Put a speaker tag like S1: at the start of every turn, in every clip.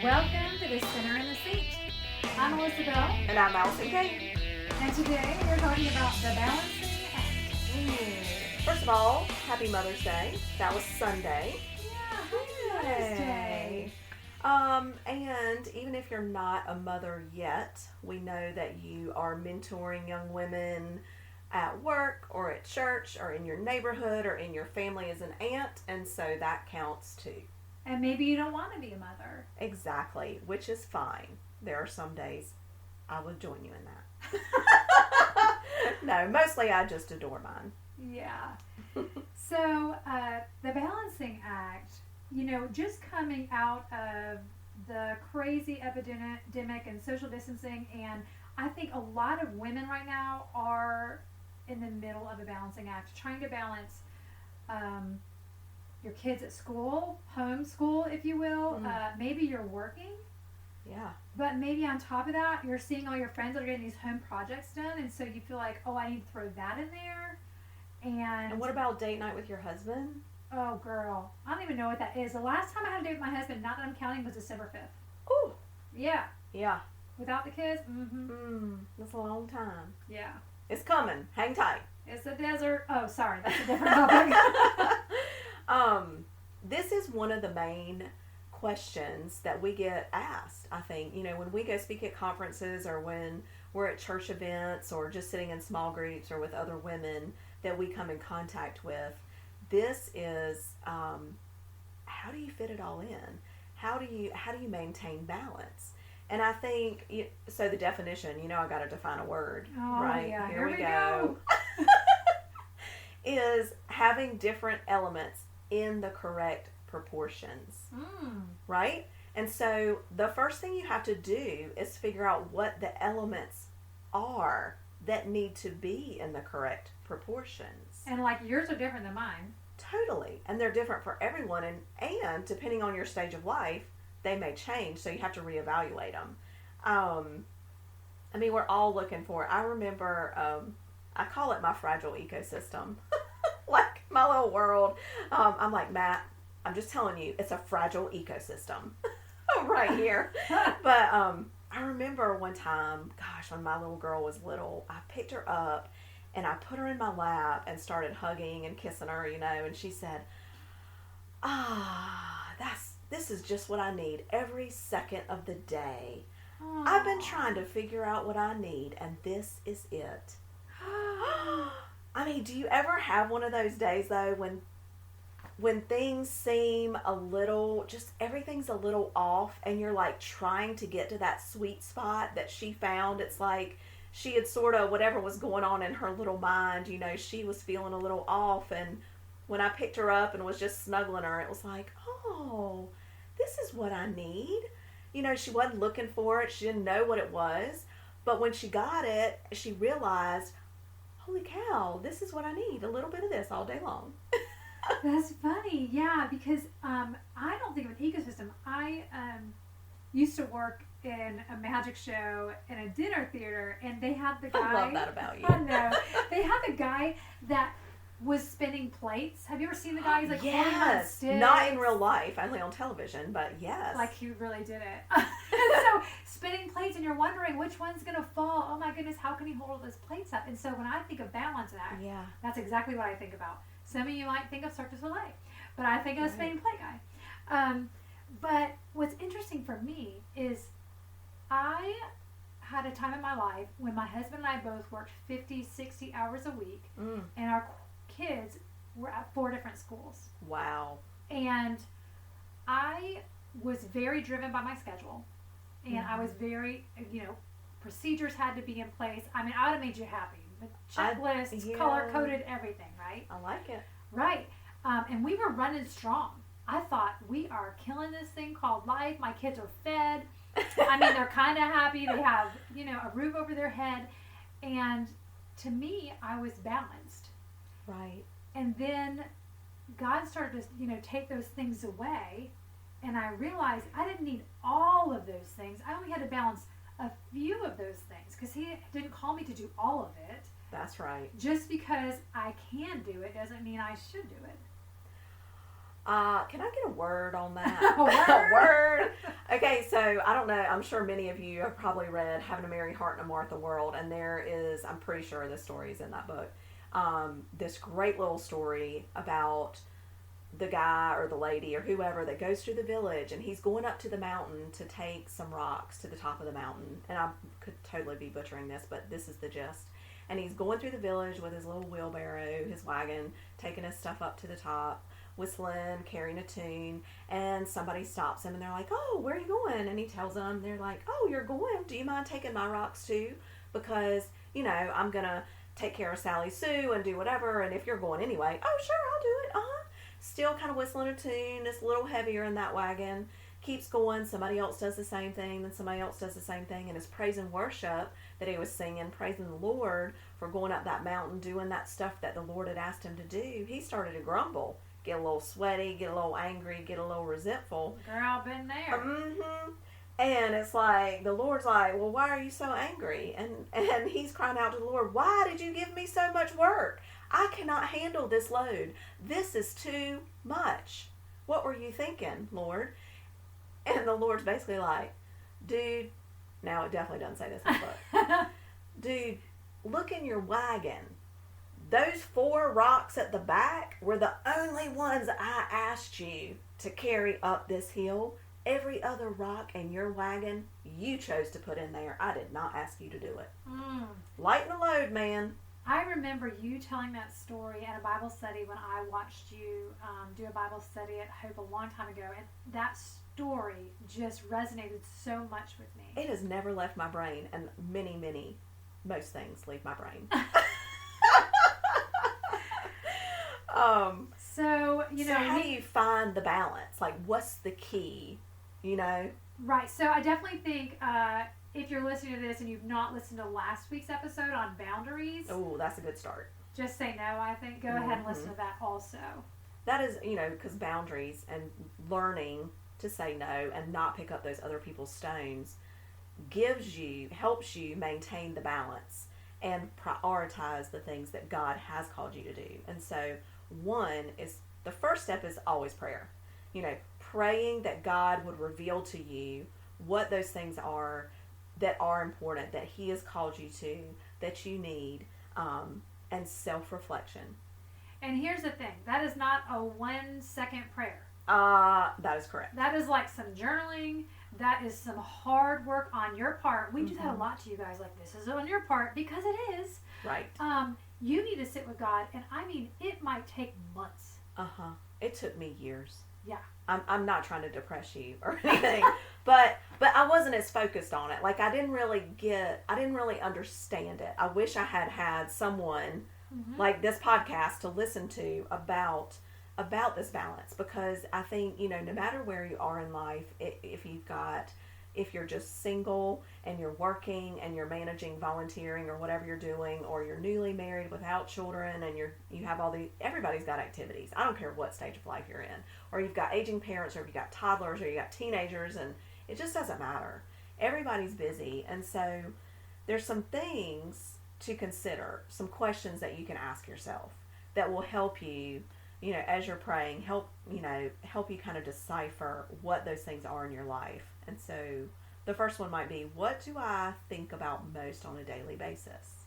S1: Welcome to the Center in the Seat. I'm Melissa Bell,
S2: And I'm Allison Kate.
S1: and today we're talking about the balancing act.
S2: First of all, happy Mother's Day. That was Sunday.
S1: Yeah, happy Mother's Day.
S2: And even if you're not a mother yet, we know that you are mentoring young women at work or at church or in your neighborhood or in your family as an aunt, and so that counts too.
S1: And maybe you don't want to be a mother.
S2: Exactly, which is fine. There are some days I would join you in that. No, mostly I just adore mine.
S1: Yeah. So, the balancing act, just coming out of the crazy epidemic and social distancing, and I think a lot of women right now are in the middle of a balancing act, trying to balance your kids at school, homeschool, if you will. Maybe you're working,
S2: Yeah.
S1: but maybe on top of that, you're seeing all your friends that are getting these home projects done, and so you feel like, oh, I need to throw that in there.
S2: And what about date night with your husband?
S1: Oh, girl, I don't even know what that is. The last time I had a date with my husband, not that I'm counting, was December 5th.
S2: Ooh.
S1: Yeah,
S2: Yeah.
S1: without the kids. Mm-hmm.
S2: That's a long time.
S1: Yeah,
S2: It's coming. Hang tight.
S1: it's the desert. Oh, sorry, that's a different topic.
S2: This is one of the main questions that we get asked, I think. When we go speak at conferences or when we're at church events or just sitting in small groups or with other women that we come in contact with, this is how do you fit it all in? How do you maintain balance? And I think, so the definition, I got to define a word,
S1: Oh,
S2: right?
S1: yeah,
S2: Here
S1: here
S2: we
S1: we
S2: go. Is having different elements in the correct proportions, right? And so the first thing you have to do is figure out what the elements are that need to be in the correct proportions.
S1: And like yours are different than mine.
S2: Totally. And they're different for everyone. And depending on your stage of life, they may change. So you have to reevaluate them. We're all looking for it. I remember, I call it my fragile ecosystem. Like my little world. I'm like, Matt, I'm just telling you, it's a fragile ecosystem right here. But I remember one time, gosh, when my little girl was little, I picked her up and I put her in my lap and started hugging and kissing her, and she said, this is just what I need every second of the day.
S1: Aww.
S2: I've been trying to figure out what I need, and this is it. Do you ever have one of those days, though, when things seem a little, just everything's a little off, and you're like trying to get to that sweet spot that she found? It's like she had sort of, whatever was going on in her little mind, she was feeling a little off, and when I picked her up and was just snuggling her, it was like, oh, this is what I need. She wasn't looking for it. She didn't know what it was. But when she got it, she realized, holy cow, this is what I need. A little bit of this all day long.
S1: That's funny, yeah, because I don't think of an ecosystem. I used to work in a magic show in a dinner theater, and they had the guy.
S2: I love that about you.
S1: I know. They had the guy that was spinning plates. Have you ever seen the guy? He's like holding on
S2: Yes,
S1: sticks.
S2: not in real life, only on television, but yes.
S1: Like he really did it. And so spinning plates, and you're wondering which one's gonna fall. Oh my goodness, how can he hold all those plates up? And so when I think of balance act,
S2: Yeah.
S1: that's exactly what I think about. Some of you might think of Cirque du Soleil, but I think of a spinning plate guy. But what's interesting for me is I had a time in my life when my husband and I both worked 50, 60 hours a week, and our kids were at 4 different schools.
S2: Wow.
S1: And I was very driven by my schedule, and I was very, procedures had to be in place. I would have made you happy. Checklists, color-coded, everything, right?
S2: I like it.
S1: Right. And we were running strong. I thought, we are killing this thing called life. My kids are fed. They're kind of happy. They have, a roof over their head. And to me, I was balanced.
S2: Right.
S1: And then God started to, take those things away. And I realized I didn't need all of those things. I only had to balance a few of those things because He didn't call me to do all of it.
S2: That's right.
S1: Just because I can do it doesn't mean I should do it.
S2: Can I get a word on that?
S1: A word?
S2: A word. Okay, so I don't know. I'm sure many of you have probably read Having a Mary Heart and a Martha World, and there is, I'm pretty sure this story is in that book. This great little story about the guy or the lady or whoever that goes through the village, and he's going up to the mountain to take some rocks to the top of the mountain. And I could totally be butchering this, but this is the gist. And he's going through the village with his little wheelbarrow, his wagon, taking his stuff up to the top, whistling, carrying a tune, and somebody stops him and they're like, "Oh, where are you going?" And he tells them, they're like, "Oh, you're going? Do you mind taking my rocks too? Because, I'm going to take care of Sally Sue and do whatever, and if you're going anyway." "Oh, sure, I'll do it." Still kind of whistling a tune. It's a little heavier in that wagon. Keeps going. Somebody else does the same thing. Then somebody else does the same thing. And his praise and worship that he was singing, praising the Lord for going up that mountain, doing that stuff that the Lord had asked him to do, he started to grumble. Get a little sweaty, get a little angry, get a little resentful.
S1: Girl, been there.
S2: Mm-hmm. And it's like, the Lord's like, "Well, why are you so angry?" And he's crying out to the Lord, "Why did you give me so much work? I cannot handle this load. This is too much. What were you thinking, Lord?" And the Lord's basically like, "Dude," now it definitely doesn't say this in the book, "Dude, look in your wagon. Those 4 rocks at the back were the only ones I asked you to carry up this hill. Every other rock in your wagon, you chose to put in there. I did not ask you to do it. Lighten the load, man."
S1: I remember you telling that story at a Bible study when I watched you do a Bible study at Hope a long time ago, and that story just resonated so much with me.
S2: It has never left my brain, and most things leave my brain.
S1: So
S2: how do you find the balance? Like, what's the key?
S1: Right. So I definitely think if you're listening to this and you've not listened to last week's episode on boundaries,
S2: oh, that's a good start.
S1: Just say no. I think go ahead and listen to that also.
S2: That is, because boundaries and learning to say no and not pick up those other people's stones helps you maintain the balance and prioritize the things that God has called you to do. And so the first step is always prayer. Praying that God would reveal to you what those things are that are important, that He has called you to, that you need, and self-reflection.
S1: And here's the thing. That is not a 1-second prayer.
S2: That is correct.
S1: That is like some journaling. That is some hard work on your part. We do that a lot to you guys. Like, this is on your part, because it is.
S2: Right.
S1: You need to sit with God, and I mean, it might take months.
S2: It took me years.
S1: Yeah.
S2: I'm not trying to depress you or anything, but I wasn't as focused on it. Like, I didn't really understand it. I wish I had someone like this podcast to listen to about this balance, because I think, no matter where you are in life, if you're just single and you're working and you're managing volunteering or whatever you're doing, or you're newly married without children and you have everybody's got activities. I don't care what stage of life you're in, or you've got aging parents, or you've got toddlers, or you got teenagers, and it just doesn't matter. Everybody's busy. And so there's some things to consider, some questions that you can ask yourself that will help you, as you're praying, help you kind of decipher what those things are in your life. And so the first one might be, what do I think about most on a daily basis?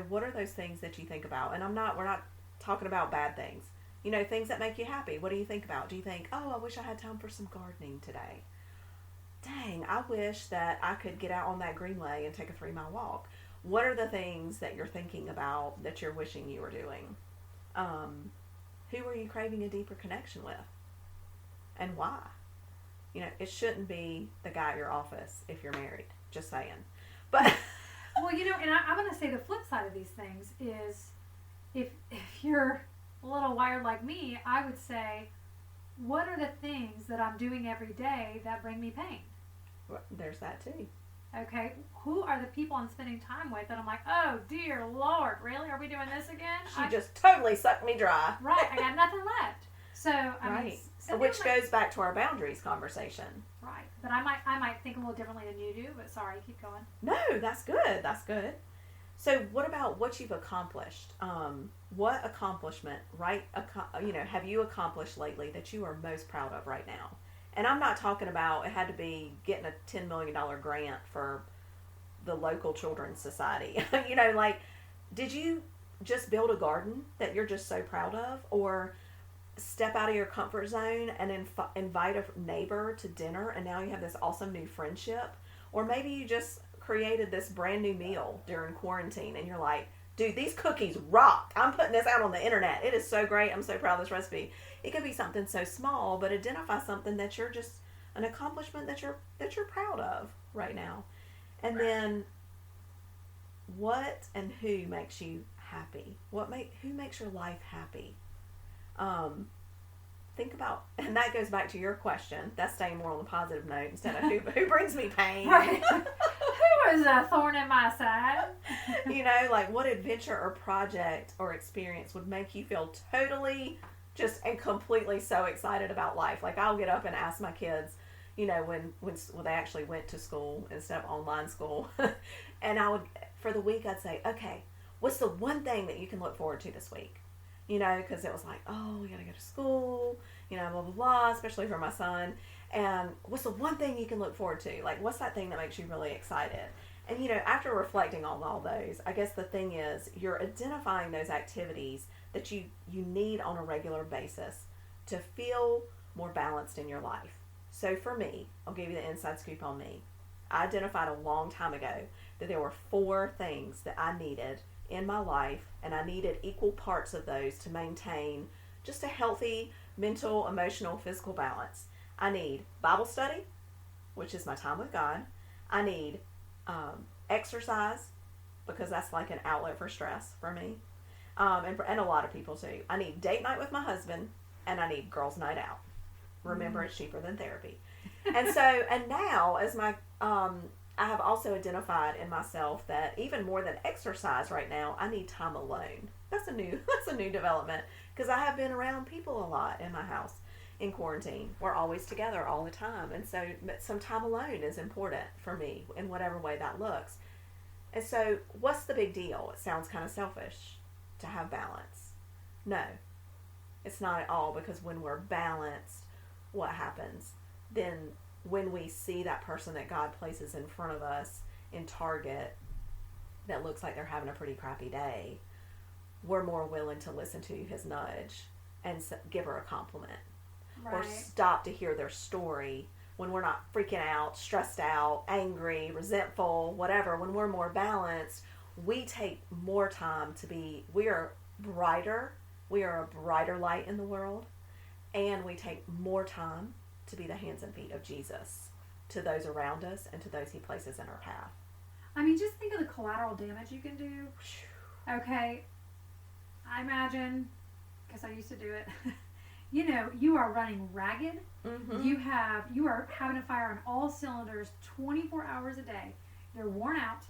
S2: What are those things that you think about? And we're not talking about bad things. Things that make you happy. What do you think about? Do you think, "Oh, I wish I had time for some gardening today. Dang, I wish that I could get out on that greenway and take a 3-mile walk." What are the things that you're thinking about that you're wishing you were doing? Who are you craving a deeper connection with? And why? It shouldn't be the guy at your office if you're married. Just saying. But
S1: well, and I'm going to say the flip side of these things is, if you're a little wired like me, I would say, what are the things that I'm doing every day that bring me pain?
S2: Well, there's that too.
S1: Okay, who are the people I'm spending time with that I'm like, "Oh dear Lord, really? Are we doing this again?"
S2: She just totally sucked me dry.
S1: Right, I got nothing left. So I mean,
S2: which goes back to our boundaries conversation.
S1: Right, but I might think a little differently than you do. But sorry, keep going.
S2: No, that's good. That's good. So, what about what you've accomplished? What accomplishment, right? Have you accomplished lately that you are most proud of right now? And I'm not talking about it had to be getting a $10 million grant for the local children's society. Like, did you just build a garden that you're just so proud of, or step out of your comfort zone and invite a neighbor to dinner, and now you have this awesome new friendship? Or maybe you just created this brand new meal during quarantine and you're like, dude, these cookies rock. I'm putting this out on the internet. It is so great. I'm so proud of this recipe. It could be something so small, but identify something that you're just an accomplishment that you're proud of right now. And then what and who makes you happy? Who makes your life happy? Think about, and that goes back to your question. That's staying more on the positive note instead of who brings me pain.
S1: Right. Who is a thorn in my side?
S2: Like what adventure or project or experience would make you feel totally just and completely so excited about life? Like I'll get up and ask my kids, when they actually went to school instead of online school, and I would, for the week, I'd say, okay, what's the one thing that you can look forward to this week? Because it was like, oh, we got to go to school, blah, blah, blah, especially for my son. And what's the one thing you can look forward to? Like, what's that thing that makes you really excited? And, after reflecting on all those, I guess the thing is you're identifying those activities that you need on a regular basis to feel more balanced in your life. So for me, I'll give you the inside scoop on me. I identified a long time ago that there were 4 things that I needed in my life, and I needed equal parts of those to maintain just a healthy mental, emotional, physical balance. I need Bible study, which is my time with God. I need exercise, because that's like an outlet for stress for me, and a lot of people too. I need date night with my husband, and I need girls' night out. Remember, it's cheaper than therapy. And now, as my I have also identified in myself that even more than exercise right now, I need time alone. That's a new development, because I have been around people a lot in my house in quarantine. We're always together all the time, and so some time alone is important for me in whatever way that looks. And so, what's the big deal? It sounds kind of selfish to have balance. No, it's not at all, because when we're balanced, what happens? Then when we see that person that God places in front of us in Target that looks like they're having a pretty crappy day, we're more willing to listen to his nudge and give her a compliment. Right. Or stop to hear their story when we're not freaking out, stressed out, angry, resentful, whatever. When we're more balanced, we take more time we are brighter. We are a brighter light in the world, and we take more time to be the hands and feet of Jesus to those around us and to those he places in our path.
S1: I mean, just think of the collateral damage you can do. Okay, I imagine, because I used to do it, you are running ragged. Mm-hmm. You are having a fire on all cylinders 24 hours a day. You're worn out.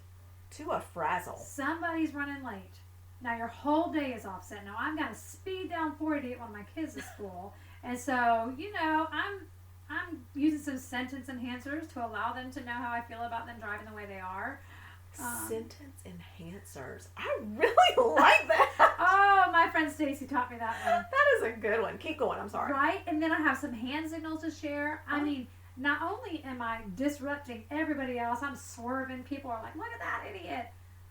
S2: To a frazzle.
S1: Somebody's running late. Now your whole day is offset. Now I've got to speed down 40 to get one of my kids to school. And so, I'm using some sentence enhancers to allow them to know how I feel about them driving the way they are.
S2: Sentence enhancers. I really like that.
S1: Oh, my friend Stacy taught me that one.
S2: That is a good one. Keep going. I'm sorry.
S1: Right? And then I have some hand signals to share. I mean, not only am I disrupting everybody else, I'm swerving. People are like, look at that idiot.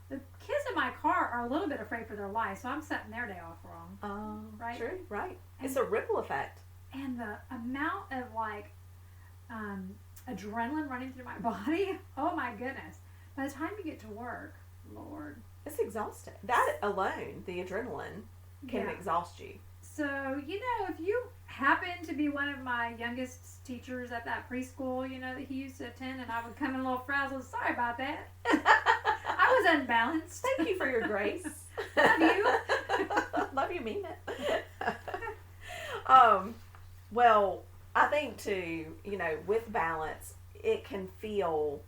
S1: The kids in my car are a little bit afraid for their life, so I'm setting their day off wrong. Right?
S2: True. Right. It's a ripple effect.
S1: And the amount of adrenaline running through my body, oh my goodness. By the time you get to work, Lord.
S2: It's exhausting. That alone, the adrenaline, can exhaust you.
S1: So, if you happen to be one of my youngest teachers at that preschool, that he used to attend, and I would come in a little frazzled, sorry about that. I was unbalanced.
S2: Thank you for your grace.
S1: Love you.
S2: Love you, mean it. Well, I think too, with balance, it can feel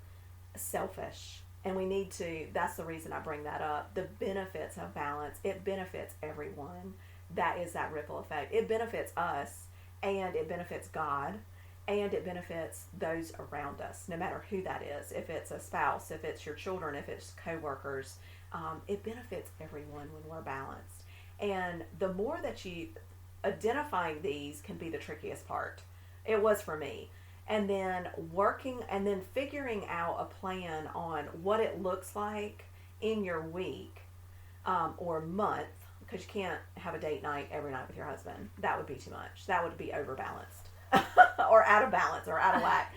S2: selfish, and we need to, that's the reason I bring that up. The benefits of balance, it benefits everyone. That is that ripple effect. It benefits us, and it benefits God, and it benefits those around us, no matter who that is. If it's a spouse, if it's your children, if it's coworkers, it benefits everyone when we're balanced. And the more that you identifying these can be the trickiest part. It was for me. And then figuring out a plan on what it looks like in your week or month, because you can't have a date night every night with your husband. That would be too much. That would be overbalanced or out of balance or out of whack.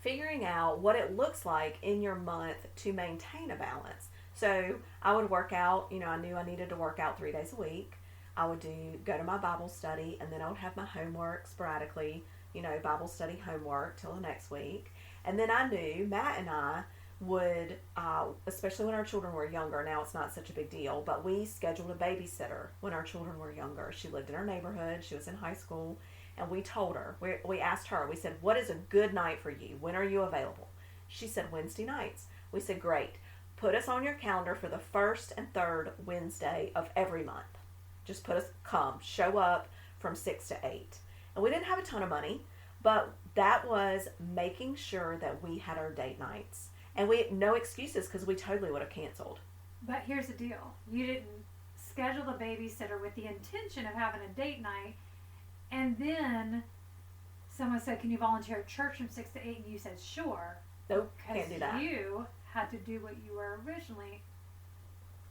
S2: Figuring out what it looks like in your month to maintain a balance. So I would work out, I knew I needed to work out 3 days a week. I would go to my Bible study, and then I would have my homework sporadically, Bible study homework till the next week. And then I knew Matt and I would, especially when our children were younger, now it's not such a big deal, but we scheduled a babysitter when our children were younger. She lived in our neighborhood. She was in high school. And we told her, we asked her, we said, what is a good night for you? When are you available? She said, Wednesday nights. We said, great. Put us on your calendar for the first and third Wednesday of every month. Just show up from 6 to 8. And we didn't have a ton of money, but that was making sure that we had our date nights. And we had no excuses because we totally would have canceled.
S1: But here's the deal. You didn't schedule the babysitter with the intention of having a date night, and then someone said, can you volunteer at church from 6 to 8? And you said, sure.
S2: Nope, can't do that.
S1: You had to do what you were originally.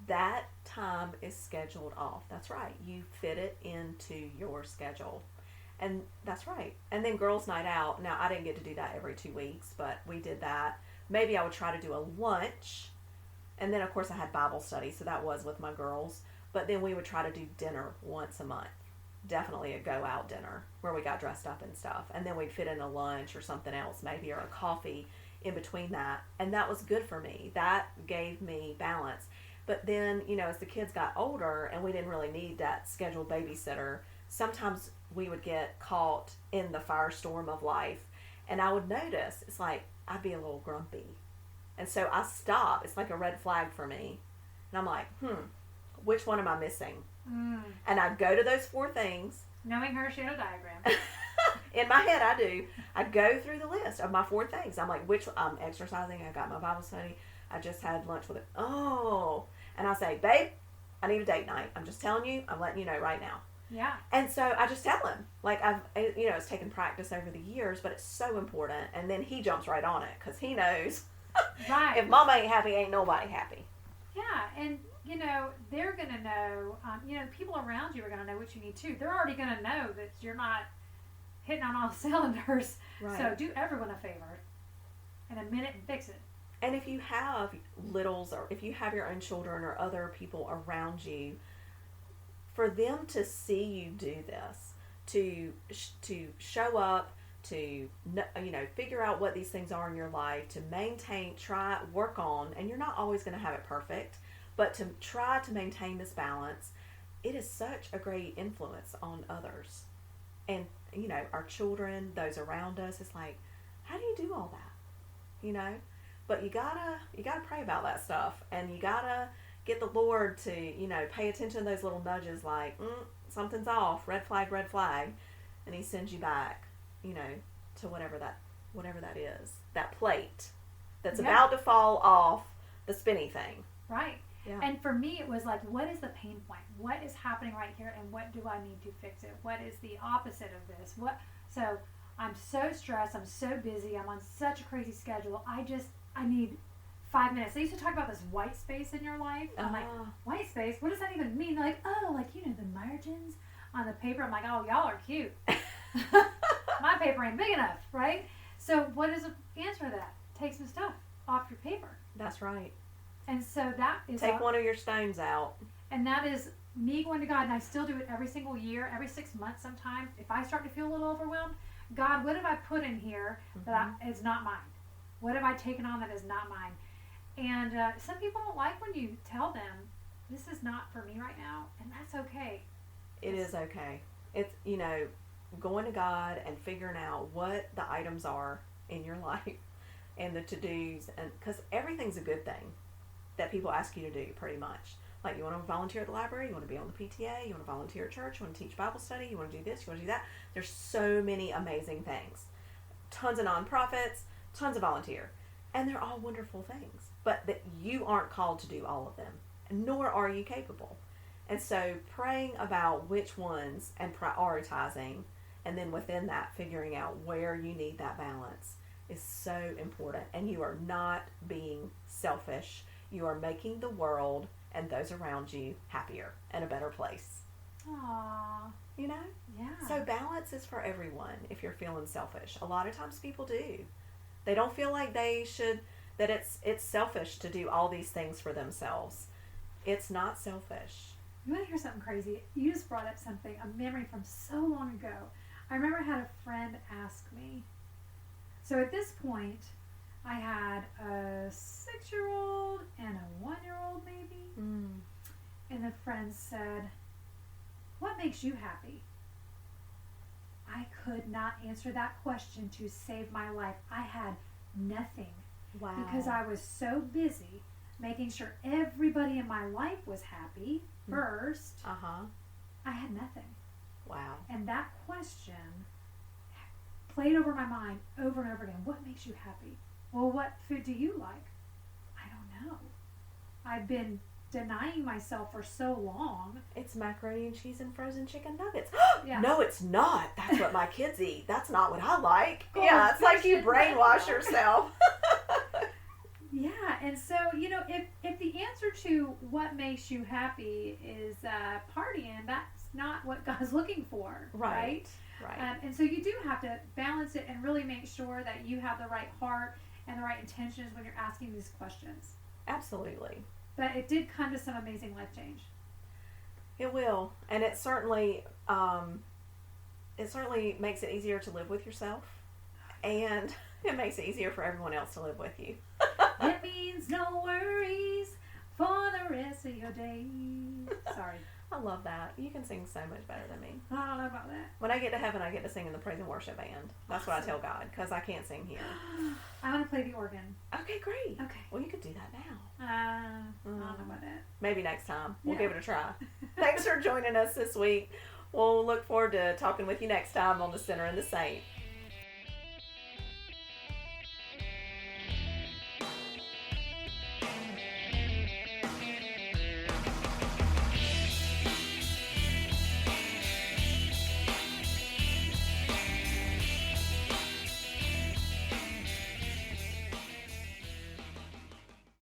S2: That time is scheduled off. That's right. You fit it into your schedule. And that's right. And then girls' night out. Now, I didn't get to do that every 2 weeks, but we did that. Maybe I would try to do a lunch. And then, of course, I had Bible study, so that was with my girls. But then we would try to do dinner once a month. Definitely a go-out dinner where we got dressed up and stuff. And then we'd fit in a lunch or something else, maybe, or a coffee in between that. And that was good for me. That gave me balance. But then, as the kids got older and we didn't really need that scheduled babysitter, sometimes we would get caught in the firestorm of life. And I would notice, it's like, I'd be a little grumpy. And so I stop. It's like a red flag for me. And I'm like, which one am I missing? And I go to those 4 things.
S1: Knowing her, she had a diagram.
S2: In my head, I do. I go through the list of my 4 things. I'm like, I'm exercising. I got my Bible study. I just had lunch with it. Oh. And I say, babe, I need a date night. I'm just telling you. I'm letting you know right now.
S1: Yeah.
S2: And so I just tell him. Like, it's taken practice over the years, but it's so important. And then he jumps right on it because he knows
S1: right.
S2: If mama ain't happy, ain't nobody happy.
S1: Yeah. And, they're going to know, people around you are going to know what you need too. They're already going to know that you're not hitting on all cylinders. Right. So do everyone a favor in a minute and fix it.
S2: And if you have littles, or if you have your own children or other people around you, for them to see you do this, to show up, to figure out what these things are in your life, to maintain, work on, and you're not always going to have it perfect, but to try to maintain this balance, it is such a great influence on others. And, our children, those around us, it's like, how do you do all that? But you gotta pray about that stuff, and you gotta get the Lord to, pay attention to those little nudges like, something's off, red flag, and he sends you back, to whatever that is, that plate that's about to fall off the spinny thing.
S1: Right.
S2: Yeah.
S1: And for me, it was like, what is the pain point? What is happening right here, and what do I need to fix it? What is the opposite of this? So I'm so stressed. I'm so busy. I'm on such a crazy schedule. I need 5 minutes. They used to talk about this white space in your life. I'm like, white space? What does that even mean? They're like, the margins on the paper. I'm like, oh, y'all are cute. My paper ain't big enough, right? So what is the answer to that? Take some stuff off your paper.
S2: That's right.
S1: And so that is...
S2: Take one of your stones out.
S1: And that is me going to God, and I still do it every single year, every 6 months sometimes. If I start to feel a little overwhelmed, God, what have I put in here that is not mine? What have I taken on that is not mine? And some people don't like when you tell them, this is not for me right now, and that's okay.
S2: It is okay. It's, going to God and figuring out what the items are in your life and the to-dos, and because everything's a good thing that people ask you to do, pretty much. Like, you want to volunteer at the library, you want to be on the PTA, you want to volunteer at church, you want to teach Bible study, you want to do this, you want to do that. There's so many amazing things. Tons of nonprofits, tons of volunteer. And they're all wonderful things. but that you aren't called to do all of them, nor are you capable. And so praying about which ones and prioritizing, and then within that figuring out where you need that balance is so important. And you are not being selfish. You are making the world and those around you happier and a better place.
S1: Aww.
S2: You know?
S1: Yeah.
S2: So balance is for everyone if you're feeling selfish. A lot of times people do. They don't feel like they should, that it's selfish to do all these things for themselves. It's not selfish.
S1: You want to hear something crazy? You just brought up something, a memory from so long ago. I remember I had a friend ask me. So at this point, I had a 6-year-old and a 1-year-old maybe. And the friend said, "What makes you happy?" I could not answer that question to save my life. I had nothing.
S2: Wow.
S1: Because I was so busy making sure everybody in my life was happy first. I had nothing.
S2: Wow.
S1: And that question played over my mind over and over again. What makes you happy? Well, what food do you like? I don't know. I've been denying myself for so long.
S2: It's macaroni and cheese and frozen chicken nuggets.
S1: Yeah.
S2: No, it's not. That's what my kids eat. That's not what I like.
S1: Oh,
S2: yeah, it's like you
S1: gosh,
S2: brainwash yourself.
S1: Yeah, and so, if the answer to what makes you happy is partying, that's not what God's looking for, right?
S2: Right.
S1: And so you do have to balance it and really make sure that you have the right heart and the right intentions when you're asking these questions.
S2: Absolutely.
S1: But it did come to some amazing life change.
S2: It will, and it certainly makes it easier to live with yourself, and it makes it easier for everyone else to live with you.
S1: It means no worries for the rest of your days. Sorry.
S2: I love that. You can sing so much better than me.
S1: I don't know about that.
S2: When I get to heaven, I get to sing in the praise and worship band. That's what I tell God, because I can't sing here.
S1: I want to play the organ.
S2: Okay, great.
S1: Okay.
S2: Well, you could do that now.
S1: I don't know about that.
S2: Maybe next time. We'll
S1: Yeah.
S2: give it a try. Thanks for joining us this week. We'll look forward to talking with you next time on The Sinner and the Saint.